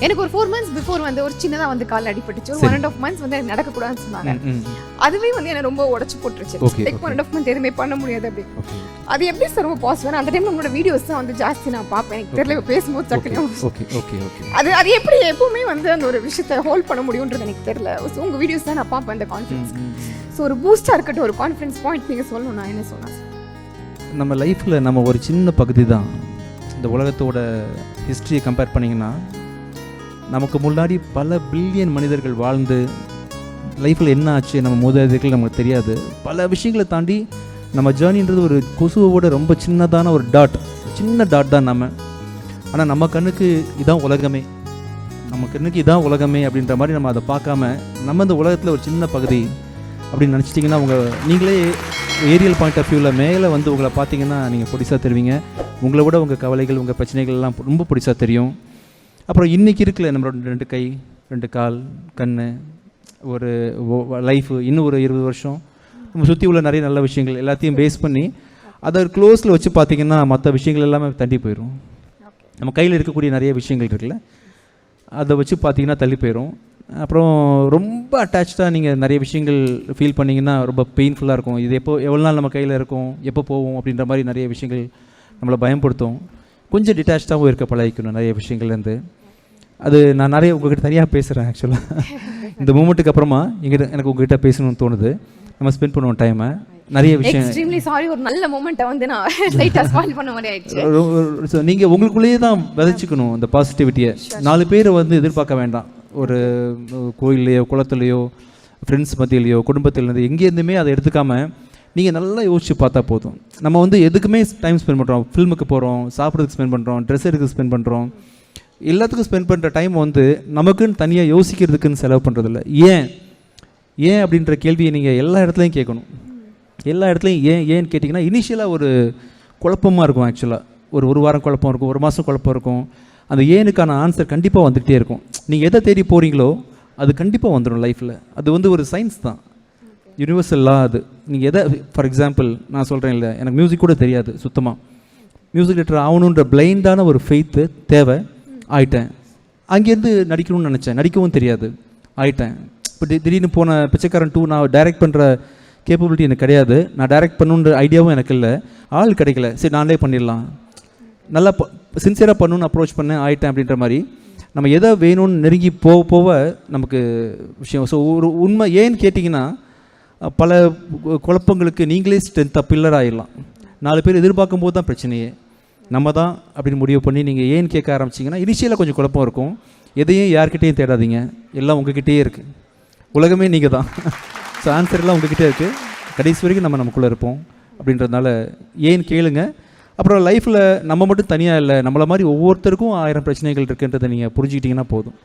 எனக்கு ஒரு 4 months before வந்து ஒரு சின்னதாக வந்து கால் அடிபட்டுச்சு. ஒரு 1.5 months வந்து எனக்கு நடக்கக்கூடாதுன்னு சொன்னாங்க. அதுவே வந்து என்ன ரொம்ப உடச்சு போட்டுருச்சு. லைக் 1.5 month எதுவுமே பண்ண முடியாது அப்படி. அது எப்படி சார் ரொம்ப பாசிட்டிவ்? அந்த டைம்ல உங்களோட வீடியோஸ் தான் வந்து ஜாஸ்தி நான் பார்ப்பேன். எனக்கு தெரியல பேசும்போது டக்குனு அது எப்படி எப்பவுமே வந்து அந்த ஒரு விஷயத்தை ஹோல்ட் பண்ண முடியும்ன்றது எனக்கு தெரியல. ஸோ உங்கள் வீடியோஸ் தான் நான் பார்ப்பேன் இந்த கான்ஃபிடன்ஸ். ஸோ ஒரு பூஸ்டாக இருக்கட்டும், ஒரு கான்ஃபிடன்ஸ் பாயிண்ட் நீங்கள் சொல்லணும், நான் என்ன சொன்னேன்? நம்ம லைஃப்பில் நம்ம ஒரு சின்ன பகுதி தான். இந்த உலகத்தோட ஹிஸ்ட்ரியை கம்பேர் பண்ணிங்கன்னா நமக்கு முன்னாடி பல பில்லியன் மனிதர்கள் வாழ்ந்து லைஃப்பில் என்ன ஆச்சு நம்ம மூதாதையர்கள் நமக்கு தெரியாது. பல விஷயங்களை தாண்டி நம்ம ஜேர்னின்றது ஒரு கொசுவோட ரொம்ப சின்னதான ஒரு சின்ன டாட் தான் நம்ம. ஆனால் நம்ம கண்ணுக்கு இதான் உலகமே, நம்ம கண்ணுக்கு இதான் உலகமே அப்படின்ற மாதிரி நம்ம அதை பார்க்காம நம்ம இந்த உலகத்தில் ஒரு சின்ன பகுதி அப்படின்னு நினச்சிட்டிங்கன்னா நீங்களே ஏரியல் பாயிண்ட் ஆஃப் வியூவில் மேலே வந்து உங்களை பார்த்தீங்கன்னா நீங்கள் பொடிசாக தெரிவிங்க. உங்களை விட உங்கள் கவலைகள் உங்கள் பிரச்சனைகள் எல்லாம் ரொம்ப பொடிசாக தெரியும். அப்புறம் இன்றைக்கி இருக்குல்ல நம்மளோட 2 கை 2 கால் கண் ஒரு லைஃபு இன்னும் ஒரு 20 வருஷம் நம்ம சுற்றி உள்ள நிறைய நல்ல விஷயங்கள் எல்லாத்தையும் பேஸ் பண்ணி அதை க்ளோஸில் வச்சு பார்த்திங்கன்னா மற்ற விஷயங்கள் எல்லாமே தள்ளி போயிடும். நம்ம கையில் இருக்கக்கூடிய நிறைய விஷயங்கள் இருக்குல்ல அதை வச்சு பார்த்திங்கன்னா தள்ளி போயிடும். அப்புறம் ரொம்ப அட்டாச்சாக நீங்கள் நிறைய விஷயங்கள் ஃபீல் பண்ணிங்கன்னா ரொம்ப பெயின்ஃபுல்லாக இருக்கும். இது எவ்வளோ நாள் நம்ம கையில் இருக்கும், எப்போ போவோம் அப்படின்ற மாதிரி நிறைய விஷயங்கள் நம்மளை பயன்படுத்தும். கொஞ்சம் டிட்டாச்சாகவும் இருக்க பழகிக்கணும் நிறைய விஷயங்கள்லேருந்து. அது நான் நிறைய உங்கள்கிட்ட தனியாக பேசுகிறேன். ஆக்சுவலாக இந்த மூமெண்ட்டுக்கு அப்புறமா எனக்கு உங்ககிட்ட பேசணும்னு தோணுது. நம்ம ஸ்பெண்ட் பண்ணுவோம் டைமை நிறைய விஷயம். எக்ஸ்ட்ரீம்லி சாரி, ஒரு நல்ல மொமெண்ட்டை வந்து நான் லைட்டாக ஸ்பாயில் பண்ண மாதிரி ஆயிடுச்சு. நீங்கள் உங்களுக்குள்ளேயே தான் விதைச்சிக்கணும் அந்த பாசிட்டிவிட்டியை. 4 பேர் வந்து எதிர்பார்க்க வேண்டாம். ஒரு கோயில்லையோ குளத்துலையோ ஃப்ரெண்ட்ஸ் மத்தியிலையோ குடும்பத்திலேருந்து எங்கேருந்துமே அதை எடுத்துக்காமல் நீங்கள் நல்லா யோசிச்சு பார்த்தா போதும். நம்ம வந்து எதுக்குமே டைம் ஸ்பெண்ட் பண்ணுறோம். ஃபில்முக்கு போகிறோம், சாப்பிட்றதுக்கு ஸ்பெண்ட் பண்ணுறோம், ட்ரெஸ் எடுக்க ஸ்பெண்ட் பண்ணுறோம், எல்லாத்துக்கும் ஸ்பெண்ட் பண்ணுற டைம் வந்து நமக்குன்னு தனியாக யோசிக்கிறதுக்குன்னு செலவு பண்ணுறதில்ல. ஏன் அப்படின்ற கேள்வியை நீங்கள் எல்லா இடத்துலையும் கேட்கணும். எல்லா இடத்துலையும் ஏன்னு கேட்டிங்கன்னா இனிஷியலாக ஒரு குழப்பமாக இருக்கும். ஆக்சுவலாக ஒரு வாரம் குழப்பம் இருக்கும், ஒரு மாதம் குழப்பம் இருக்கும். அந்த ஏனுக்கான ஆன்சர் கண்டிப்பாக வந்துகிட்டே இருக்கும். நீங்கள் எதை தேடி போகிறீங்களோ அது கண்டிப்பாக வந்துடும் லைஃப்பில். அது வந்து ஒரு சயின்ஸ் தான், யூனிவர்சல் லா. அது நீங்கள் எதை ஃபார் எக்ஸாம்பிள் நான் சொல்கிறேன் இல்லை, எனக்கு மியூசிக் கூட தெரியாது சுத்தமாக. மியூசிக் டேரக்டர் ஆகணுன்ற பிளைண்டான ஒரு ஃபெய்த்து தேவை. ஆயிட்டேன். அங்கேருந்து நடிக்கணும்னு நினச்சேன், நடிக்கவும் தெரியாது, ஆயிட்டேன். இப்போ திடீர்னு போன பிச்சைக்காரன் 2 நான் டைரக்ட் பண்ணுற கேப்பபிலிட்டி எனக்கு கிடையாது. நான் டைரக்ட் பண்ணுன்ற ஐடியாவும் எனக்கு இல்லை, ஆள் கிடைக்கல. சரி நானே பண்ணிடலாம், நல்லா சின்சியராக பண்ணணுன்னு அப்ரோச் பண்ணேன், ஆயிட்டேன் அப்படின்ற மாதிரி. நம்ம எதை வேணும்னு நெருங்கி போக நமக்கு விஷயம். ஸோ ஒரு உண்மை ஏன்னு கேட்டிங்கன்னா பல குழப்பங்களுக்கு நீங்களே ஸ்ட்ரென்த்தாக பில்லர் ஆகிடலாம். 4 பேர் எதிர்பார்க்கும் போது தான் பிரச்சனையே. நம்ம தான் அப்படின்னு முடிவு பண்ணி நீங்கள் ஏன்னு கேட்க ஆரம்பிச்சிங்கன்னா இனிஷியலாக கொஞ்சம் குழப்பம் இருக்கும். எதையும் யார்கிட்டையும் தேடாதீங்க, எல்லாம் உங்ககிட்டயே இருக்குது. உலகமே நீங்கள் தான். ஸோ ஆன்சர் எல்லாம் உங்ககிட்டே இருக்குது. கடைசி வரைக்கும் நமக்குள்ளே இருப்போம். அப்படின்றதுனால ஏன்னு கேளுங்க. அப்புறம் லைஃப்பில் நம்ம மட்டும் தனியாக இல்லை, நம்மளை மாதிரி ஒவ்வொருத்தருக்கும் 1000 பிரச்சனைகள் இருக்குன்றதை நீங்கள் புரிஞ்சுக்கிட்டிங்கன்னா போதும்.